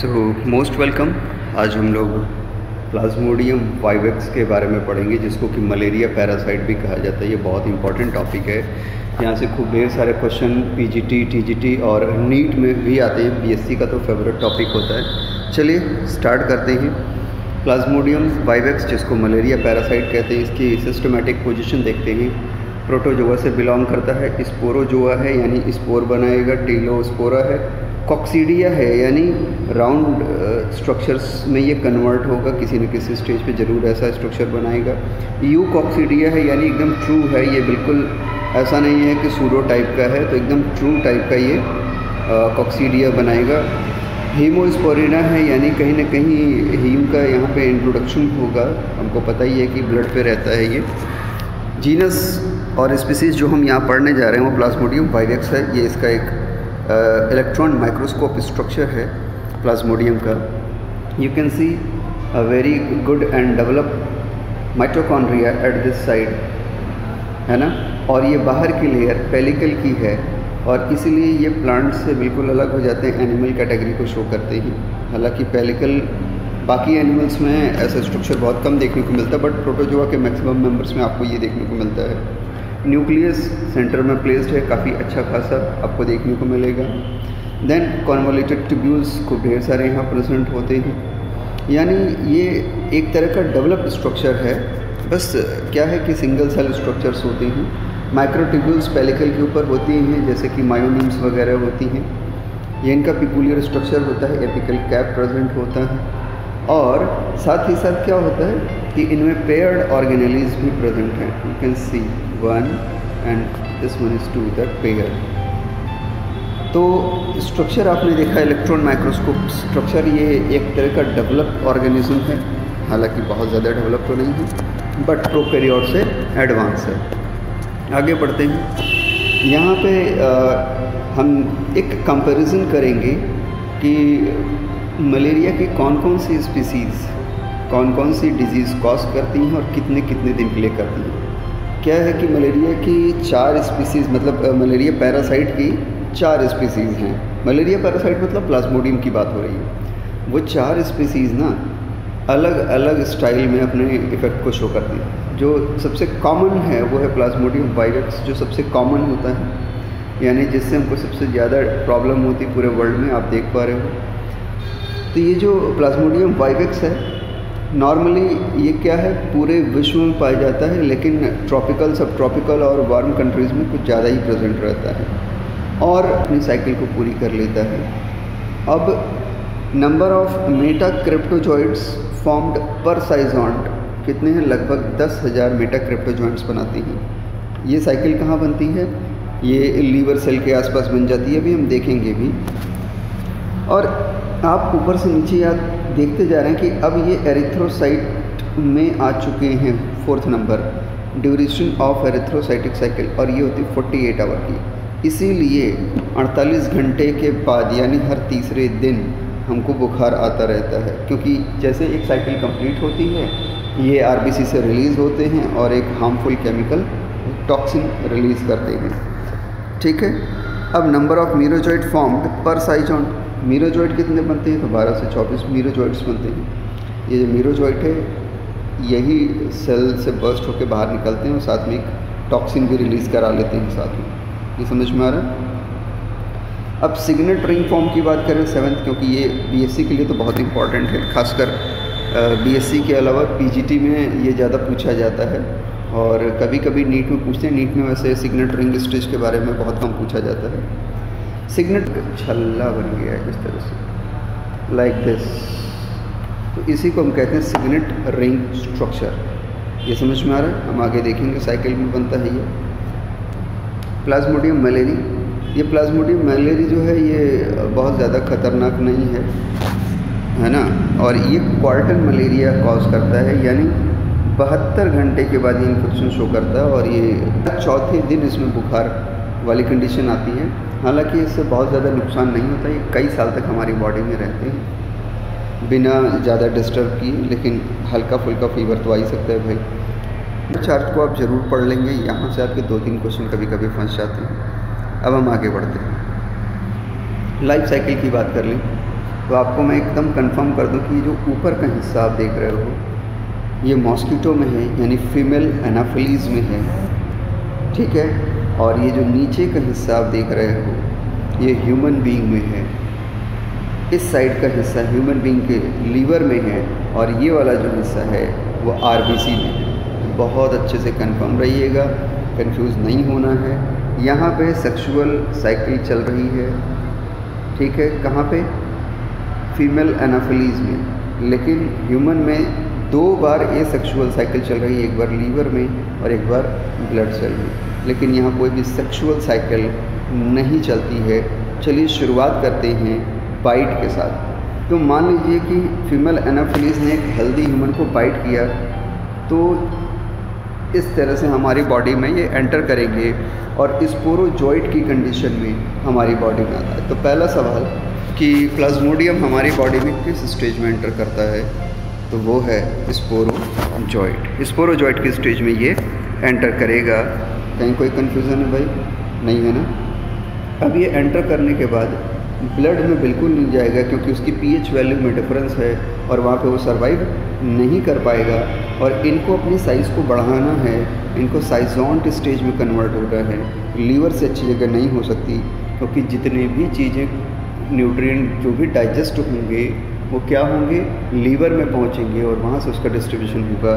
So most welcome. आज हम लोग प्लाज्मोडियम वाइवेक्स के बारे में पढ़ेंगे, जिसको कि मलेरिया पैरासाइट भी कहा जाता है। ये बहुत इंपॉर्टेंट टॉपिक है। यहाँ से खूब ढेर सारे क्वेश्चन पीजीटी, टीजीटी और नीट में भी आते हैं। बीएससी का तो फेवरेट टॉपिक होता है। चलिए स्टार्ट करते हैं। प्लाज्मोडियम वाइवेक्स, जिसको मलेरिया पैरासाइट कहते हैं, इसकी सिस्टमेटिक पोजीशन देखते हैं। प्रोटोजोआ से बिलोंग करता है। स्पोरोजोआ है यानी स्पोर बनाएगा। टीलोस्पोरा है। कॉक्सीडिया है यानी राउंड स्ट्रक्चर्स में ये कन्वर्ट होगा, किसी न किसी स्टेज पे ज़रूर ऐसा स्ट्रक्चर बनाएगा। यू कॉक्सीडिया है यानी एकदम ट्रू है, ये बिल्कुल ऐसा नहीं है कि सूडो टाइप का है, तो एकदम ट्रू टाइप का ये कॉक्सीडिया बनाएगा। हीमोस्पोरिना है यानी कहीं ना कहीं हीम का यहाँ पे इंट्रोडक्शन होगा। हमको पता ही है कि ब्लड पे रहता है ये। जीनस और स्पीसीज़ जो हम यहाँ पढ़ने जा रहे हैं वो प्लाज्मोडियम वाइवेक्स है। ये इसका एक इलेक्ट्रॉन माइक्रोस्कोप स्ट्रक्चर है प्लाज्मोडियम का। You can C a very good and developed mitochondria at this side, है ना। और ये बाहर की लेयर पेलिकल की है और इसीलिए ये प्लांट से बिल्कुल अलग हो जाते हैं, एनिमल कैटेगरी को शो करते हैं। हालांकि पेलिकल बाकी एनिमल्स में ऐसा स्ट्रक्चर बहुत कम देखने को मिलता है, बट प्रोटोजोआ के मैक्सिमम मेंबर्स में आपको ये देखने को मिलता है। न्यूक्लियस सेंटर में प्लेस्ड है, काफ़ी अच्छा खासा आपको देखने को मिलेगा। देन कॉन्वोल्यूटेड ट्यूब्यूल्स को ढेर सारे यहाँ प्रेजेंट होते हैं, यानी ये एक तरह का डेवलप्ड स्ट्रक्चर है। बस क्या है कि सिंगल सेल स्ट्रक्चर्स होते हैं। माइक्रोट्यूब्यूल्स पेलिकल के ऊपर होती हैं, जैसे कि मायोनीम्स वगैरह होती हैं। ये इनका पिकुलियर स्ट्रक्चर होता है। एपिकल कैप प्रेजेंट होता है और साथ ही साथ क्या होता है कि इनमें पेयर्ड ऑर्गेनेलीज भी प्रेजेंट हैं। You can see one and this one is two that pair. तो स्ट्रक्चर आपने देखा, इलेक्ट्रॉन माइक्रोस्कोप स्ट्रक्चर, ये एक तरह का डेवलप्ड ऑर्गेनिज्म है। हालांकि बहुत ज़्यादा डेवलप तो नहीं है, बट प्रोकैरियोट से एडवांस है। आगे बढ़ते हैं। यहाँ पे हम एक कंपैरिजन करेंगे कि मलेरिया की कौन कौन सी स्पीसीज़ कौन कौन सी डिजीज़ कॉज करती हैं और कितने कितने दिन के लिए करती हैं। क्या है कि मलेरिया की 4 स्पीसीज़, मतलब मलेरिया पैरासाइट की 4 स्पीसीज़ हैं। मलेरिया पैरासाइट मतलब प्लाज्मोडियम की बात हो रही है। वो 4 स्पीसीज़ ना अलग अलग स्टाइल में अपने इफ़ेक्ट को शो करती हैं। जो सबसे कॉमन है वो है प्लाज्मोडियम वाइवेक्स, जो सबसे कॉमन होता है, यानी जिससे हमको सबसे ज़्यादा प्रॉब्लम होती है पूरे वर्ल्ड में, आप देख पा रहे हो। तो ये जो प्लाज्मोडियम वाइवेक्स है, नॉर्मली ये क्या है, पूरे विश्व में पाया जाता है, लेकिन ट्रॉपिकल, सब ट्रॉपिकल और वार्म कंट्रीज़ में कुछ ज़्यादा ही प्रेजेंट रहता है और अपनी साइकिल को पूरी कर लेता है। अब नंबर ऑफ मेटाक्रिप्टोजॉइड्स फॉर्म्ड पर साइजॉन्ट कितने हैं? लगभग 10,000 मेटाक्रिप्टोजॉइंट्स बनाती हैं। ये साइकिल कहाँ बनती है? ये लीवर सेल के आसपास बन जाती है, अभी हम देखेंगे भी। और आप ऊपर से नीचे याद देखते जा रहे हैं कि अब ये एरिथ्रोसाइट में आ चुके हैं। 4th number duration of erythrocytic cycle, और ये होती है 48 आवर की। इसीलिए 48 घंटे के बाद यानी हर तीसरे दिन हमको बुखार आता रहता है, क्योंकि जैसे एक साइकिल कंप्लीट होती है, ये आरबीसी से रिलीज़ होते हैं और एक हार्मफुल केमिकल टॉक्सिन रिलीज़ करते हैं। ठीक है। अब नंबर ऑफ मीरोजॉइड फॉर्म्ड पर साइजॉन्ट, मीरोजॉइड कितने बनते हैं? तो 12 से 24 मीरोजॉइड्स बनते हैं। ये जो मीरोजॉइड है, यही सेल से बर्स्ट होकर बाहर निकलते हैं और साथ में एक टॉक्सिन भी रिलीज़ करा लेते हैं साथ में। ये समझ में आ रहा है? अब सिग्नेट रिंग फॉर्म की बात करें 7th, क्योंकि ये बीएससी के लिए तो बहुत इंपॉर्टेंट है। खासकर बीएससी के अलावा पीजीटी में ये ज़्यादा पूछा जाता है और कभी कभी नीट में पूछते हैं। नीट में वैसे सिग्नेट रिंग स्टेज के बारे में बहुत कम पूछा जाता है। सिग्नेट छल्ला बन गया है इस तरह से, लाइक दिस, तो इसी को हम कहते हैं सिग्नेट रिंग स्ट्रक्चर। ये समझ में आ रहा है? हम आगे देखेंगे साइकिल में बनता है ये। प्लाज्मोडियम मलेरी, ये प्लाज्मोडियम मलेरी जो है ये बहुत ज़्यादा खतरनाक नहीं है ना। और ये क्वार्टन मलेरिया कॉज करता है, यानी 72 घंटे के बाद ये इन्फेक्शन शो करता है और ये 4थे दिन इसमें बुखार वाली कंडीशन आती है। हालांकि इससे बहुत ज़्यादा नुकसान नहीं होता, ये कई साल तक हमारी बॉडी में रहते हैं बिना ज़्यादा डिस्टर्ब किए, लेकिन हल्का फुल्का फीवर तो आ ही सकता है भाई। चार्ट को आप ज़रूर पढ़ लेंगे, यहाँ से आपके 2-3 क्वेश्चन कभी कभी फंस जाते हैं। अब हम आगे बढ़ते हैं। लाइफ साइकिल की बात कर लें तो आपको मैं एकदम कंफर्म कर दूं कि ये जो ऊपर का हिस्सा आप देख रहे हो ये मॉस्किटो में है, यानी फीमेल एनाफिलीज में है, ठीक है। और ये जो नीचे का हिस्सा आप देख रहे हो ये ह्यूमन बीइंग में है। इस साइड का हिस्सा ह्यूमन बीइंग के लीवर में है और ये वाला जो हिस्सा है वो आरबीसी में है। बहुत अच्छे से कंफर्म रहिएगा, कंफ्यूज नहीं होना है। यहाँ पे सेक्सुअल साइकिल चल रही है, ठीक है। कहाँ पे? फीमेल एनाफिलीज में। लेकिन ह्यूमन में 2 बार ये सेक्सुअल साइकिल चल रही है, एक बार लीवर में और एक बार ब्लड सेल में। लेकिन यहाँ कोई भी सेक्सुअल साइकिल नहीं चलती है। चलिए शुरुआत करते हैं बाइट के साथ। तो मान लीजिए कि फीमेल एनाफिलीज ने एक हेल्दी ह्यूमन को बाइट किया, तो इस तरह से हमारी बॉडी में ये एंटर करेंगे और स्पोरोजॉइट की कंडीशन में हमारी बॉडी में आता है। तो पहला सवाल कि प्लाज्मोडियम हमारी बॉडी में किस स्टेज में एंटर करता है, तो वो है स्पोरोजॉइट। स्पोरोजॉइट की स्टेज में ये एंटर करेगा। कहीं कोई कन्फ्यूज़न है भाई? नहीं है ना। अब ये एंटर करने के बाद ब्लड में बिल्कुल नहीं जाएगा क्योंकि उसकी पीएच वैल्यू में डिफरेंस है और वहाँ पे वो सरवाइव नहीं कर पाएगा। और इनको अपनी साइज़ को बढ़ाना है, इनको साइजोंट स्टेज में कन्वर्ट हो रहा है। लीवर से अच्छी जगह नहीं हो सकती क्योंकि जितने भी चीज़ें न्यूट्रिएंट जो भी डाइजेस्ट होंगे वो क्या होंगे, लीवर में पहुँचेंगे और वहाँ से उसका डिस्ट्रीब्यूशन होगा।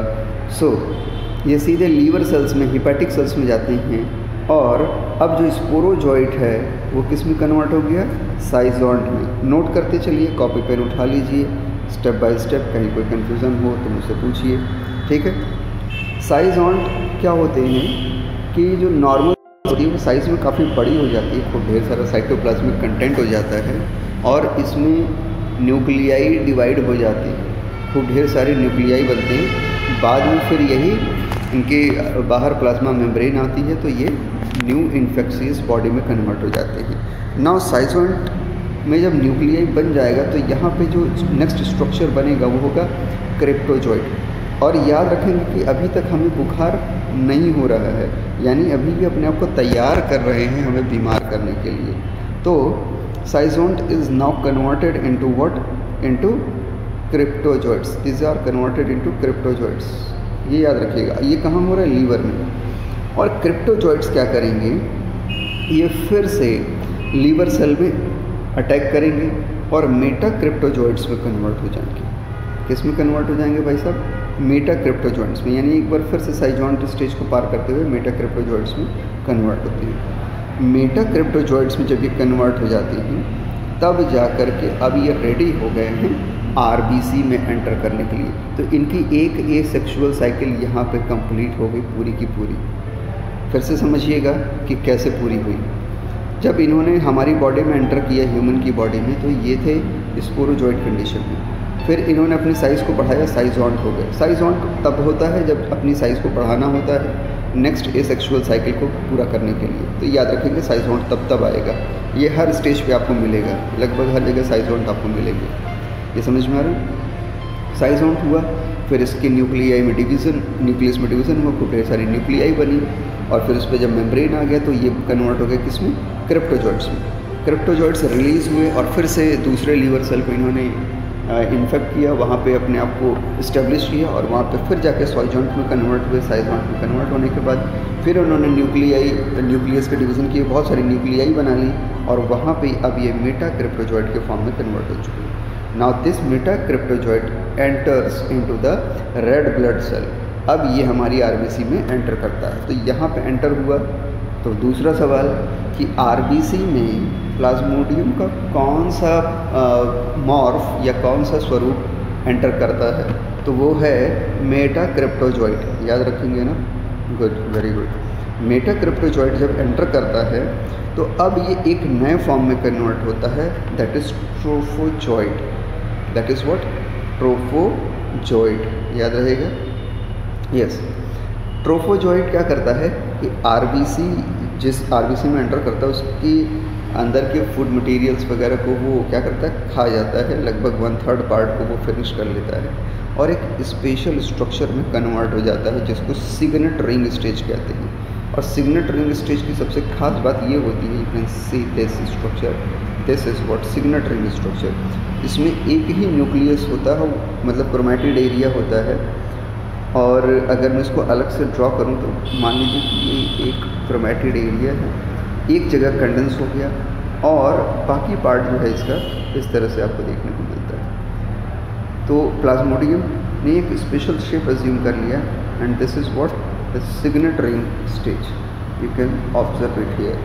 सो ये सीधे लीवर सेल्स में, हिपैटिक सेल्स में जाते हैं। और अब जो स्पोरोजॉइट है वो किस में कन्वर्ट हो गया? साइजोंट में। नोट करते चलिए, कॉपी पेन उठा लीजिए, स्टेप बाय स्टेप। कहीं कोई कन्फ्यूज़न हो तो मुझसे पूछिए, ठीक है। साइजोंट क्या होते हैं कि जो नॉर्मल होती है वो साइज़ में काफ़ी बड़ी हो जाती है, खूब ढेर सारा साइटोप्लाज्मिक कंटेंट हो जाता है और इसमें न्यूक्लियाई डिवाइड हो जाती है, खूब ढेर सारे न्यूक्लियाई बनते हैं। बाद में फिर यही इनके बाहर प्लाज्मा मेम्ब्रेन आती है तो ये न्यू इन्फेक्शियस बॉडी में कन्वर्ट हो जाते हैं। नाउ साइजोंट में जब न्यूक्लियाई बन जाएगा तो यहाँ पे जो नेक्स्ट स्ट्रक्चर बनेगा वो होगा क्रिप्टोजॉइट। और याद रखेंगे कि अभी तक हमें बुखार नहीं हो रहा है, यानी अभी भी अपने आप को तैयार कर रहे हैं हमें बीमार करने के लिए। तो schizont is now converted into what? Into cryptozoites. These are converted into cryptozoites. ये याद रखिएगा। ये कहाँ हो रहा है? लीवर में। और क्रिप्टोजॉइट्स क्या करेंगे? ये फिर से लीवर सेल में अटैक करेंगे और मेटा क्रिप्टोजॉइट्स में कन्वर्ट हो जाएंगे। किस में कन्वर्ट हो जाएंगे भाई साहब? मेटा क्रिप्टोजॉइट्स में। यानी एक बार फिर से साइजोंट स्टेज को पार करते हुए मेटा क्रिप्टोजॉइट्स में कन्वर्ट होती है। मेटा क्रिप्टोजॉइट्स में जब ये कन्वर्ट हो जाती हैं तब जा कर के अब ये रेडी हो गए हैं आरबीसी में एंटर करने के लिए। तो इनकी एक ए सेक्सुअल साइकिल यहाँ पे कंप्लीट हो गई पूरी की पूरी। फिर से समझिएगा कि कैसे पूरी हुई। जब इन्होंने हमारी बॉडी में एंटर किया, ह्यूमन की बॉडी में, तो ये थे स्पोरोजॉइट कंडीशन में। फिर इन्होंने अपनी साइज़ को बढ़ाया, साइजोंट हो गए। साइजोंट तब होता है जब अपनी साइज़ को बढ़ाना होता है नेक्स्ट ए सेक्सुअल साइकिल को पूरा करने के लिए। तो याद रखेंगे साइजोंट तब आएगा। ये हर स्टेज पे आपको मिलेगा, लगभग हर जगह साइजोंट आपको मिलेंगे। ये समझ में आ रहा है? साइजोंट हुआ, फिर इसके न्यूक्लियाई में डिवीज़न, न्यूक्लियस में डिवीज़न हुआ, खूब ढेर सारी न्यूक्लियाई बनी और फिर उस पर जब मेम्ब्रेन आ गया तो ये कन्वर्ट हो गया किस में? क्रिप्टोजॉइट्स में। क्रिप्टोजॉइट्स रिलीज़ हुए और फिर से दूसरे लीवर सेल को इन्होंने इन्फेक्ट किया, वहाँ पे अपने आप को इस्टेब्लिश किया और वहाँ पे फिर जाके साइजोंट में कन्वर्ट हुए। साइजोंट में कन्वर्ट होने के बाद फिर उन्होंने न्यूक्लियस के डिवीज़न किए, बहुत सारी न्यूक्लियाई बना ली और वहाँ पे अब ये मेटा क्रिप्टोजॉइट के फॉर्म में कन्वर्ट हो चुके हैं। Now this meta cryptozoite enters into the red blood cell. अब ये हमारी आरबीसी में एंटर करता है। तो यहाँ पे एंटर हुआ। तो दूसरा सवाल कि आरबीसी में प्लाज्मोडियम का कौन सा मॉर्फ या कौन सा स्वरूप एंटर करता है, तो वो है मेटा क्रिप्टोजॉइट। याद रखेंगे ना? Good, very good. Meta cryptozoite जब एंटर करता है तो अब ये एक नए फॉर्म में कन्वर्ट होता है, that is trophozoite. That is what? Trophozoite. याद रहेगा? यस। ट्रोफोजॉइट क्या करता है कि आरबीसी, जिस आरबीसी में एंटर करता है उसकी अंदर के फूड मटेरियल्स वगैरह को वो क्या करता है? खा जाता है। लगभग 1/3 पार्ट को वो फिनिश कर लेता है और एक स्पेशल स्ट्रक्चर में कन्वर्ट हो जाता है जिसको सिग्नेट रिंग स्टेज कहते हैं। और सिग्नेट रिंग स्टेज की सबसे खास बात ये होती है, you can see this structure, this is what signet ring structure. इसमें एक ही न्यूक्लियस होता है, मतलब क्रोमैटिड एरिया होता है। और अगर मैं इसको अलग से ड्रॉ करूं तो मान लीजिए कि ये एक क्रोमैटिड एरिया है, एक जगह कंडेंस हो गया और बाकी पार्ट जो है इसका इस तरह से आपको देखने को मिलता है। तो प्लाज्मोडियम ने एक स्पेशल शेप अज्यूम कर लिया and this is what the signet ring stage. You can observe it here,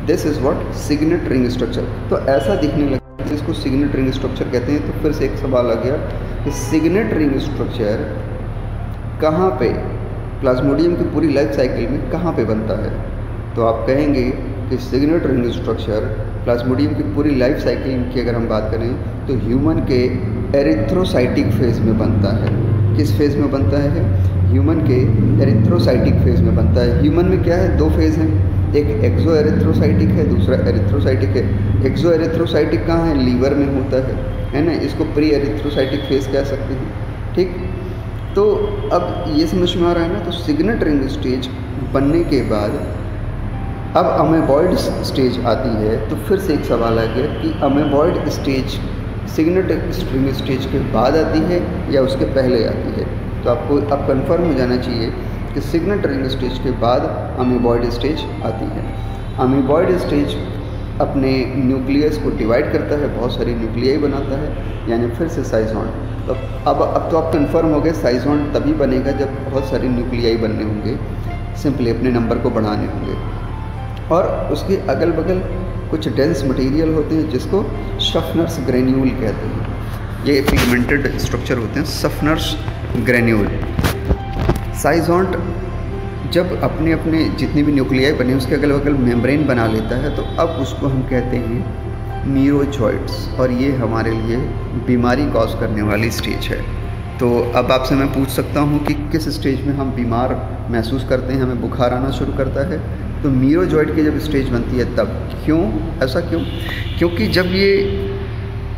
this is what signet ring structure. तो ऐसा दिखने लगा, जिसको सिग्नेट रिंग स्ट्रक्चर कहते हैं। तो फिर से एक सवाल आ गया कि सिग्नेट रिंग स्ट्रक्चर कहाँ पे प्लाज्मोडियम की पूरी लाइफ साइकिल में कहाँ पे बनता है। तो आप कहेंगे कि सिग्नेट रिंग स्ट्रक्चर प्लाज्मोडियम की पूरी लाइफ साइकिल की अगर हम बात करें तो ह्यूमन के एरिथ्रोसाइटिक फेज़ में बनता है। किस फेज़ में बनता है? ह्यूमन के एरिथ्रोसाइटिक फेज़ में बनता है। ह्यूमन में क्या है, दो फेज़ हैं, एक एक्सो एरिथ्रोसाइटिक है, दूसरा एरिथ्रोसाइटिक है। एक्सो एरिथ्रोसाइटिक कहाँ है? लीवर में होता है ना। इसको प्री एरिथ्रोसाइटिक फेज़ कह सकते हैं। ठीक, तो अब ये समझ में आ रहा है ना। तो सिग्नेट रिंग स्टेज बनने के बाद अब अमेबॉइड स्टेज आती है। तो फिर से एक सवाल आ गया कि अमेबॉइड स्टेज सिग्नेट रिंग स्टेज के बाद आती है या उसके पहले आती है। तो आपको अब कंफर्म हो जाना चाहिए कि सिग्नेट रिंग स्टेज के बाद अमेबॉइड स्टेज आती है। अमेबॉइड स्टेज अपने न्यूक्लियस को डिवाइड करता है, बहुत सारी न्यूक्लियाई बनाता है, यानी फिर से साइज़ोन। तो अब तो आप कंफर्म हो गए, साइज़ोन तभी बनेगा जब बहुत सारी न्यूक्लियाई बनने होंगे, सिंपली अपने नंबर को बढ़ाने होंगे। और उसके अगल बगल कुछ डेंस मटेरियल होते हैं जिसको शफनर्स ग्रेन्यूल कहते हैं। ये पिगमेंटेड स्ट्रक्चर होते हैं, शफनर्स ग्रेन्यूल। साइज़ोन जब अपने अपने जितने भी न्यूक्लियाई बने उसके अगल बगल मेम्ब्रेन बना लेता है, तो अब उसको हम कहते हैं मीरोजॉइड्स। और ये हमारे लिए बीमारी कॉज करने वाली स्टेज है। तो अब आपसे मैं पूछ सकता हूँ कि किस स्टेज में हम बीमार महसूस करते हैं, हमें बुखार आना शुरू करता है? तो मीरोजॉइड की जब स्टेज बनती है तब। क्यों? ऐसा क्यों? क्योंकि जब ये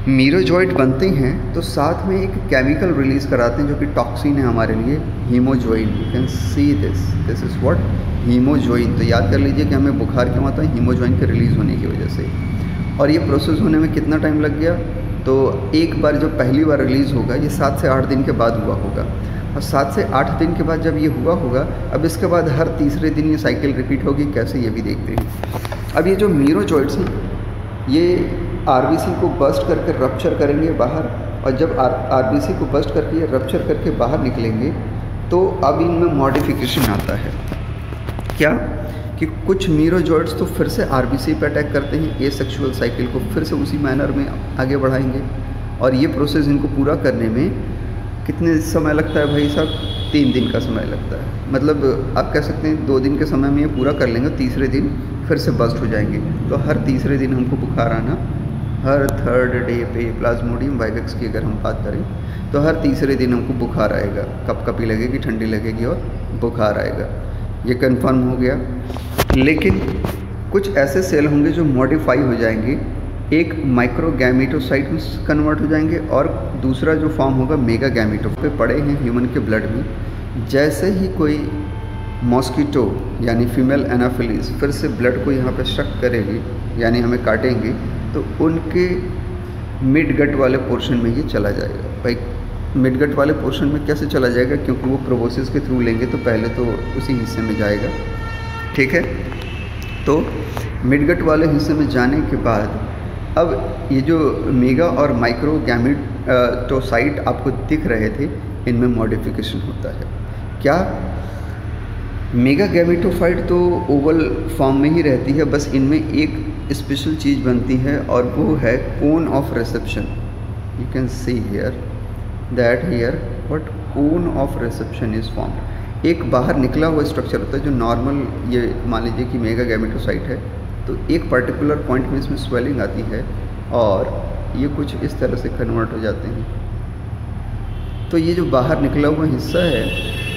मीरोजॉइड बनते हैं तो साथ में एक केमिकल रिलीज़ कराते हैं जो कि टॉक्सिन है हमारे लिए, hemozoin. You can see this is what hemozoin. तो याद कर लीजिए कि हमें बुखार क्यों आता है? हीमोजोइन के रिलीज़ होने की वजह से। और ये प्रोसेस होने में कितना टाइम लग गया? तो एक बार जो पहली बार रिलीज़ होगा ये 7 से 8 दिन के बाद हुआ होगा, और 7 से 8 दिन के बाद जब ये हुआ होगा, अब इसके बाद हर तीसरे दिन ये साइकिल रिपीट होगी। कैसे, ये भी देखते हैं। अब ये जो मीरोजॉइड्स हैं ये आरबीसी को बस्ट करके रप्चर करेंगे बाहर, और जब आरबीसी को बस्ट करके ये रप्चर करके बाहर निकलेंगे तो अब इनमें मॉडिफिकेशन आता है। क्या कि कुछ मीरोजॉइड्स तो फिर से आरबीसी पे अटैक करते हैं, ए सेक्सुअल साइकिल को फिर से उसी मैनर में आगे बढ़ाएंगे। और ये प्रोसेस इनको पूरा करने में कितने समय लगता है भाई साहब? 3 दिन का समय लगता है। मतलब आप कह सकते हैं 2 दिन के समय में ये पूरा कर लेंगे, तीसरे दिन फिर से बस्ट हो जाएंगे। तो हर तीसरे दिन हमको बुखार आना, हर थर्ड डे पे प्लाज्मोडियम वाइवेक्स की अगर हम बात करें तो हर तीसरे दिन हमको बुखार आएगा, कपकपी लगेगी, ठंडी लगेगी और बुखार आएगा। ये कंफर्म हो गया। लेकिन कुछ ऐसे सेल होंगे जो मॉडिफाई हो जाएंगे, एक माइक्रो गैमेटोसाइट में कन्वर्ट हो जाएंगे और दूसरा जो फॉर्म होगा मेगा गैमेटो पे पड़े हैं ह्यूमन के ब्लड में। जैसे ही कोई मॉस्किटो यानी फीमेल एनाफिलीज फिर से ब्लड को यहाँ पे शक करेगी यानी हमें काटेंगे, तो उनके मिड गट वाले पोर्शन में ये चला जाएगा। भाई मिड गट वाले पोर्शन में कैसे चला जाएगा? क्योंकि वो प्रोबोसिस के थ्रू लेंगे तो पहले तो उसी हिस्से में जाएगा, ठीक है। तो मिड गट वाले हिस्से में जाने के बाद अब ये जो मेगा और माइक्रो गैमेटोसाइट आपको दिख रहे थे, इनमें मॉडिफिकेशन होता है। क्या? मेगा गैमेटोफाइट तो ओवल फॉर्म में ही रहती है, बस इनमें एक स्पेशल चीज़ बनती है और वो है कोन of reception. You can see here that here what cone of reception is form. एक बाहर निकला हुआ स्ट्रक्चर होता है जो नॉर्मल, ये मान लीजिए कि मेगा गैमेटोसाइट है, तो एक पर्टिकुलर पॉइंट में इसमें स्वेलिंग आती है और ये कुछ इस तरह से कन्वर्ट हो जाते हैं। तो ये जो बाहर निकला हुआ हिस्सा है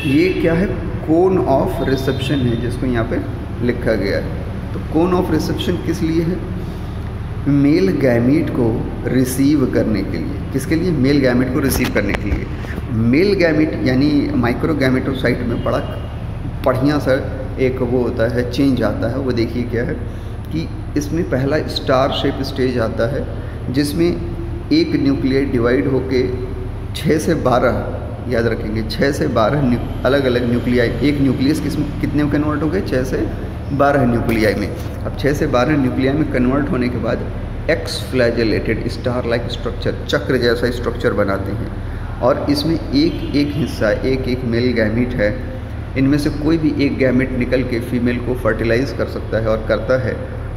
ये क्या है? कोन ऑफ रिसेप्शन है, जिसको यहाँ पे लिखा गया है। तो कोन ऑफ रिसेप्शन किस लिए है? मेल गैमीट को रिसीव करने के लिए। किसके लिए? मेल गैमीट को रिसीव करने के लिए। मेल गैमीट यानी माइक्रो गैमेटोसाइट में बड़ा बढ़िया सा एक वो होता है, चेंज आता है। वो देखिए क्या है कि इसमें पहला स्टार शेप स्टेज आता है जिसमें एक न्यूक्लियाई डिवाइड होके 6 से 12, याद रखेंगे 6 से 12 अलग अलग न्यूक्लियाई, एक न्यूक्लियस कितने में कन्वर्ट हो गए, 6 से 12 न्यूक्लियाई में। अब 6 से 12 न्यूक्लियाई में कन्वर्ट होने के बाद x flagellated star like structure, चक्र जैसा स्ट्रक्चर बनाते हैं। और इसमें एक एक हिस्सा, एक एक मेल गैमीट है, इनमें से कोई भी एक गैमीट निकल के फीमेल को फर्टिलाइज कर सकता है और करता है,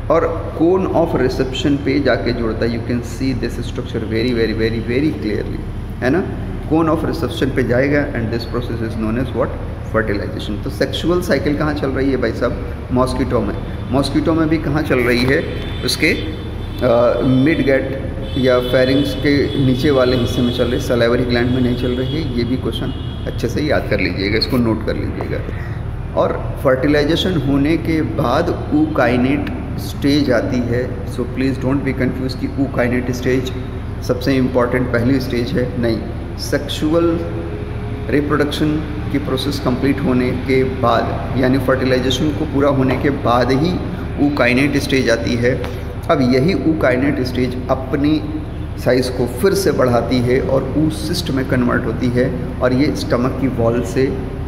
और कोन ऑफ रिसेप्शन पे जाके जुड़ता है। You can see this structure very very very very clearly, है ना। कोन ऑफ रिसेप्शन पे जाएगा and this process is known as what, fertilisation. तो सेक्सुअल साइकिल कहाँ चल रही है भाई साहब, मॉस्किटो में। मॉस्किटो में भी कहाँ चल रही है, उसके मिड गेट या फेरिंग्स के नीचे वाले हिस्से में चल रही है, सलाइवरी ग्लैंड में नहीं चल रही है। ये भी क्वेश्चन अच्छे से याद कर लीजिएगा, इसको नोट कर लीजिएगा। और फर्टिलाइजेशन होने के बाद ऊकाइनेट स्टेज आती है। So please don't be confuse कि ऊकाइनेट स्टेज सबसे इम्पॉर्टेंट पहली स्टेज है, नहीं। सेक्सुअल रिप्रोडक्शन की प्रोसेस कंप्लीट होने के बाद, यानी फर्टिलाइजेशन को पूरा होने के बाद ही ऊकाइनेट स्टेज आती है। अब यही ऊकाइनेट स्टेज अपनी साइज़ को फिर से बढ़ाती है और ऊसिस्ट में कन्वर्ट होती है, और ये स्टमक की वॉल से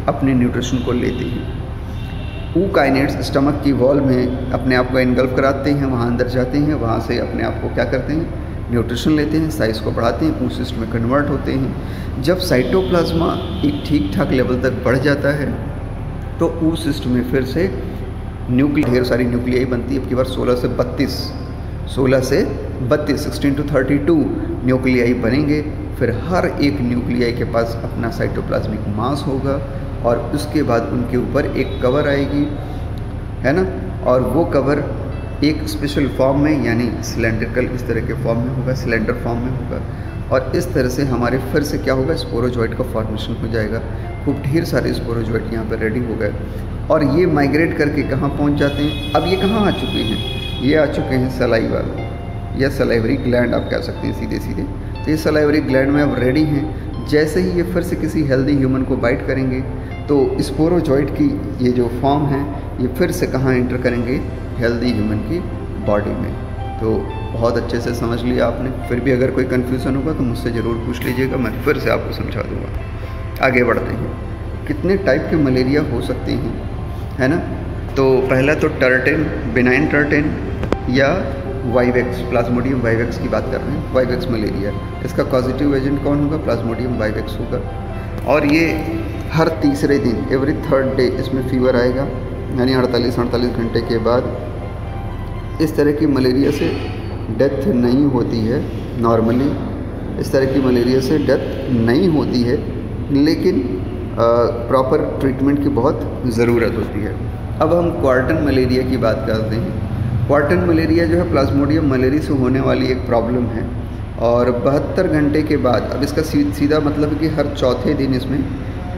अपने न्यूट्रिशन को लेती है। ऊकाइनेट्स स्टमक की वॉल में अपने आप को एनगल्फ कराते हैं, वहाँ अंदर जाते हैं, वहाँ से अपने आप को क्या करते हैं, न्यूट्रिशन लेते हैं, साइज़ को बढ़ाते हैं, ऊसिस्ट में कन्वर्ट होते हैं। जब साइटोप्लाज्मा एक ठीक ठाक लेवल तक बढ़ जाता है तो ऊसिस्ट में फिर से ढेर सारी न्यूक्लियाई बनती है। अब की बार 16 से 32 16 to 32 न्यूक्लियाई बनेंगे। फिर हर एक न्यूक्लियाई के पास अपना साइटोप्लाज्मिक मास होगा, और उसके बाद उनके ऊपर एक कवर आएगी, है ना। और वो कवर एक स्पेशल फॉर्म में, यानी सिलेंड्रिकल इस तरह के फॉर्म में होगा, सिलेंडर फॉर्म में होगा, और इस तरह से हमारे फिर से क्या होगा, स्पोरोजॉइट का फॉर्मेशन हो जाएगा। खूब ढेर सारे स्पोरोजॉइट यहाँ पर रेडी हो गए, और ये माइग्रेट करके कहाँ पहुँच जाते हैं। अब ये कहाँ आ चुके हैं, ये आ चुके हैं सलाइवा या सलाइवरी ग्लैंड आप कह सकते हैं सीधे सीधे। तो ये सलाइवरी ग्लैंड में अब रेडी हैं। जैसे ही ये फिर से किसी हेल्दी ह्यूमन को बाइट करेंगे तो स्पोरोजॉइट की ये जो फॉर्म है ये फिर से कहाँ एंटर करेंगे, हेल्दी ह्यूमन की बॉडी में। तो बहुत अच्छे से समझ लिया आपने। फिर भी अगर कोई कन्फ्यूज़न होगा तो मुझसे ज़रूर पूछ लीजिएगा, मैं फिर से आपको समझा दूँगा। आगे बढ़ते हैं, कितने टाइप के मलेरिया हो सकते हैं, है ना। तो पहला तो टर्टेन, बिनाइन टर्टेन या वाइवेक्स, प्लाज्मोडियम वाइवेक्स की बात कर रहे हैं, वाइवेक्स मलेरिया। इसका पॉजिटिव एजेंट कौन होगा, प्लाज्मोडियम वाइवेक्स होगा। और ये हर तीसरे दिन, एवरी थर्ड डे इसमें फीवर आएगा, यानी 48 घंटे के बाद। इस तरह की मलेरिया से डेथ नहीं होती है नॉर्मली, इस तरह की मलेरिया से डेथ नहीं होती है, लेकिन प्रॉपर ट्रीटमेंट की बहुत ज़रूरत होती है। अब हम क्वार्टन मलेरिया की बात करते हैं। क्वार्टन मलेरिया जो है प्लाज्मोडियम मलेरिया से होने वाली एक प्रॉब्लम है, और 72 घंटे के बाद, अब इसका सीधा मतलब है कि हर चौथे दिन इसमें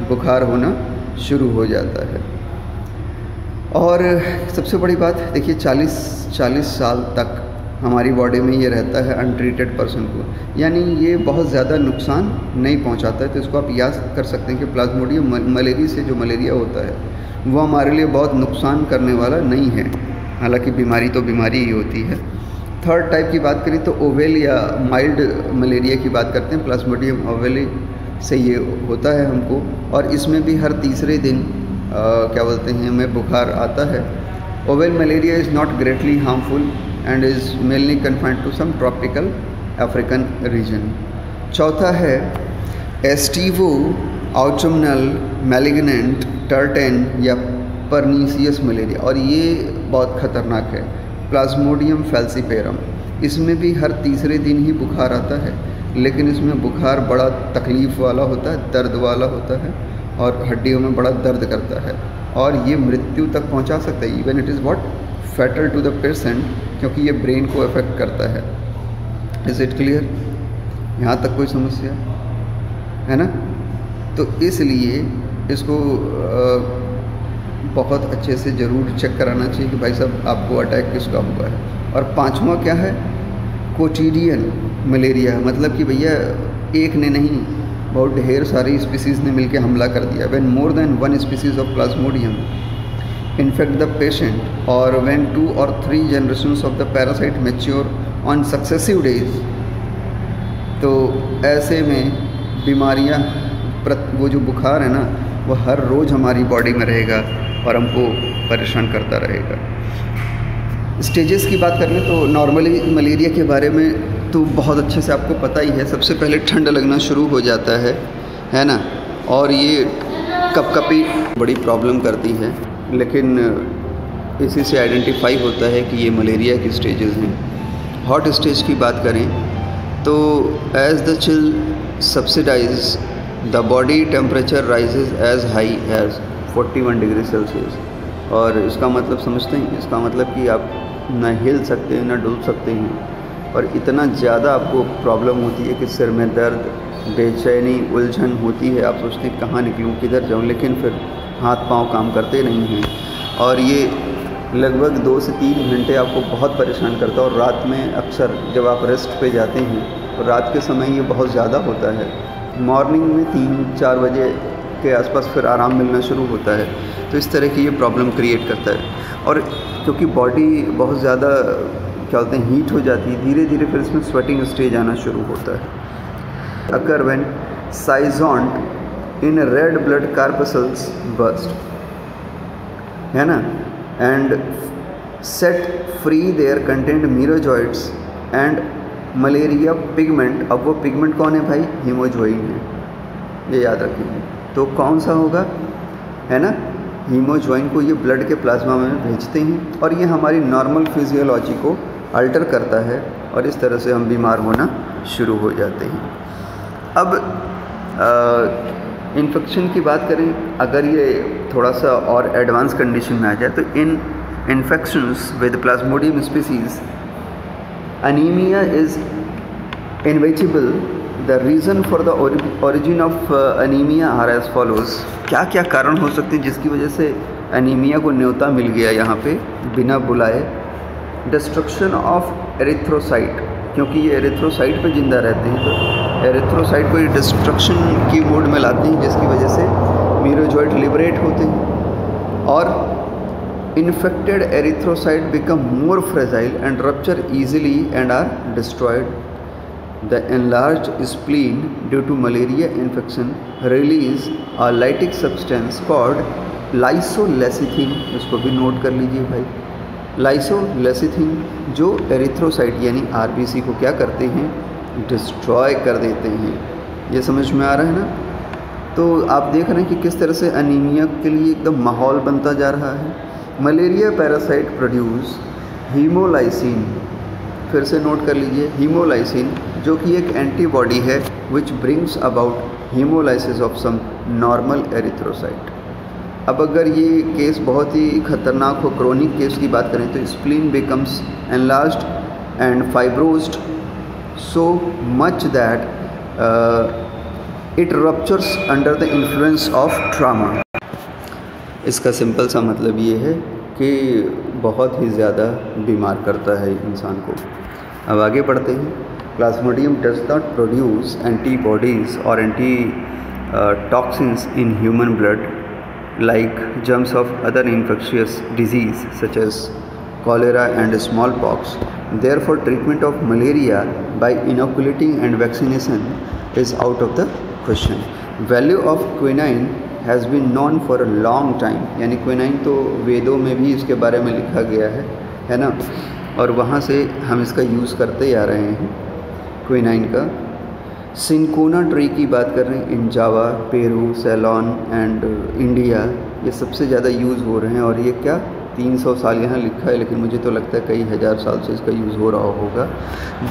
बुखार होना शुरू हो जाता है। और सबसे बड़ी बात देखिए, 40 साल तक हमारी बॉडी में ये रहता है अनट्रीटेड पर्सन को, यानी ये बहुत ज़्यादा नुकसान नहीं पहुंचाता है। तो इसको आप याद कर सकते हैं कि प्लाज्मोडियम मलेरिया से जो मलेरिया होता है वो हमारे लिए बहुत नुकसान करने वाला नहीं है, हालांकि बीमारी तो बीमारी ही होती है। थर्ड टाइप की बात करें तो ओवेल या माइल्ड मलेरिया की बात करते हैं। प्लाज्मोडियम ओवेली से ये होता है हमको, और इसमें भी हर तीसरे दिन क्या बोलते हैं, हमें बुखार आता है। Ovale malaria is not greatly harmful and is mainly confined to some tropical African region. चौथा है एस्टिवो ऑटमनल मैलिग्नेंट टर्टेन या परनीसियस मलेरिया, और ये बहुत ख़तरनाक है, प्लाज्मोडियम फैल्सीपेरम। इसमें भी हर तीसरे दिन ही बुखार आता है, लेकिन इसमें बुखार बड़ा तकलीफ़ वाला होता है, दर्द वाला होता है, और हड्डियों में बड़ा दर्द करता है, और ये मृत्यु तक पहुंचा सकता है। Even it is what fatal to the patient, क्योंकि ये ब्रेन को अफेक्ट करता है। इज़ इट क्लियर, यहाँ तक कोई समस्या है ना। तो इसलिए इसको बहुत अच्छे से ज़रूर चेक कराना चाहिए कि भाई साहब आपको अटैक किसका हुआ है। और पांचवा क्या है, कोटिडियन मलेरिया, मतलब कि भैया एक ने नहीं, बहुत ढेर सारी स्पीसीज़ ने मिलकर हमला कर दिया। When more than one species of Plasmodium infect the patient or when 2 or 3 generations of the parasite mature on successive days, तो ऐसे में बीमारियां वो जो बुखार है ना वो हर रोज़ हमारी बॉडी में रहेगा और हमको परेशान करता रहेगा। स्टेजेस की बात कर लें तो नॉर्मली मलेरिया के बारे में तो बहुत अच्छे से आपको पता ही है। सबसे पहले ठंड लगना शुरू हो जाता है ना, और ये कपकपी बड़ी प्रॉब्लम करती है, लेकिन इसी से आइडेंटिफाई होता है कि ये मलेरिया की स्टेजेस हैं। हॉट स्टेज की बात करें तो as the chill subsidise the body temperature rises as high as 41 degree Celsius. और इसका मतलब समझते हैं, इसका मतलब कि आप ना हिल सकते हैं ना डुल सकते हैं, और इतना ज़्यादा आपको प्रॉब्लम होती है कि सिर में दर्द, बेचैनी, उलझन होती है। आप सोचते हैं कहाँ निकलूँ, किधर जाऊँ, लेकिन फिर हाथ पांव काम करते नहीं हैं, और ये लगभग 2 से 3 घंटे आपको बहुत परेशान करता है। और रात में अक्सर जब आप रेस्ट पे जाते हैं तो रात के समय ये बहुत ज़्यादा होता है। मॉर्निंग में 3-4 बजे के आसपास फिर आराम मिलना शुरू होता है। तो इस तरह की ये प्रॉब्लम क्रिएट करता है। और क्योंकि बॉडी बहुत ज़्यादा क्या बोलते हैं हीट हो जाती है, धीरे धीरे फिर इसमें स्वेटिंग स्टेज आना शुरू होता है। Occur when schizont in red blood corpuscles burst, है ना, and set free their content merozoites and malaria pigment. अब वो पिगमेंट कौन है भाई? हीमोजोइन है, ये याद रखिए। तो कौन सा होगा, है ना, हीमोजोइन को ये ब्लड के प्लाज्मा में भेजते हैं, और ये हमारी नॉर्मल फिजियोलॉजी को अल्टर करता है, और इस तरह से हम बीमार होना शुरू हो जाते हैं। अब इन्फेक्शन की बात करें, अगर ये थोड़ा सा और एडवांस कंडीशन में आ जाए तो in infections with plasmodium species anaemia is invisible. The reason for the origin of anaemia are as follows. क्या क्या कारण हो सकते हैं जिसकी वजह से अनीमिया को न्योता मिल गया यहाँ पे बिना बुलाए? डिस्ट्रक्शन ऑफ एरिथ्रोसाइट, क्योंकि ये एरिथ्रोसाइट पे ज़िंदा रहते हैं, तो एरिथ्रोसाइट को ये डिस्ट्रक्शन की मोड में लाते हैं, जिसकी वजह से मीरोजॉइड लिबरेट होते हैं। और infected erythrocyte become more fragile and rupture easily and are destroyed. The enlarged spleen due to malaria infection release a lytic substance called lysolecithin। इसको भी नोट कर लीजिए भाई। lysolecithin जो एरिथ्रोसाइट यानी आरबीसी को क्या करते हैं? डिस्ट्रॉय कर देते हैं। ये समझ में आ रहा है ना? तो आप देख रहे हैं कि किस तरह से अनीमिया के लिए एकदम माहौल बनता जा रहा है। मलेरिया पैरासाइट प्रोड्यूस हीमोलाइसिन, फिर से नोट कर लीजिए, हीमोलाइसिन जो कि एक एंटीबॉडी है which brings about haemolysis of some normal erythrocyte. अब अगर ये केस बहुत ही खतरनाक हो, क्रोनिक केस की बात करें, तो spleen becomes enlarged and fibrosed so much that it ruptures under the influence of trauma. इसका सिंपल सा मतलब ये है कि बहुत ही ज़्यादा बीमार करता है इंसान को। अब आगे बढ़ते हैं। Plasmodium does not produce antibodies और toxins in human blood like germs of other infectious disease such as cholera and smallpox. Therefore, treatment of malaria by inoculating and vaccination is out of the question. Value of quinine has been known for a long time. यानी quinine तो वेदों में भी इसके बारे में लिखा गया है ना, और वहाँ से हम इसका यूज़ करते ही आ रहे हैं क्विनाइन का। सिंकोना ट्री की बात कर रहे हैं, इन जावा, पेरू, सेलोन एंड इंडिया ये सबसे ज़्यादा यूज़ हो रहे हैं। और ये क्या 300 साल यहाँ लिखा है, लेकिन मुझे तो लगता है कई हज़ार साल से इसका यूज़ हो रहा होगा।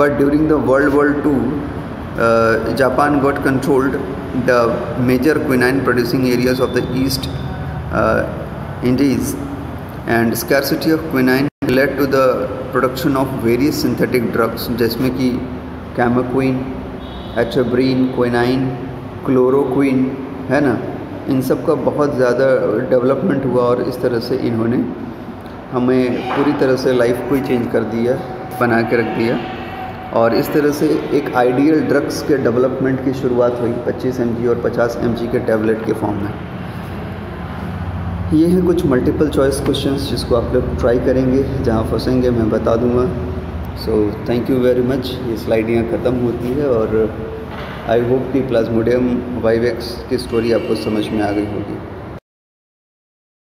But during the world war II Japan got controlled the major quinine producing areas of the East Indies and scarcity of quinine led to the production of various synthetic drugs, जिसमें कि कैमोक्विन, एचेब्रीन, quinine, chloroquine, है ना, इन सब का बहुत ज़्यादा development हुआ। और इस तरह से इन्होंने हमें पूरी तरह से लाइफ को ही चेंज कर दिया, बना के रख दिया। और इस तरह से एक आइडियल ड्रग्स के डेवलपमेंट की शुरुआत हुई 25 mg और 50 mg के टैबलेट के फॉर्म में। ये हैं कुछ मल्टीपल चॉइस क्वेश्चंस जिसको आप लोग ट्राई करेंगे, जहाँ फंसेंगे मैं बता दूंगा। So thank you very much. ये स्लाइड यहाँ ख़त्म होती है और आई होप कि प्लाज्मोडियम वाइवेक्स की स्टोरी आपको समझ में आ गई होगी।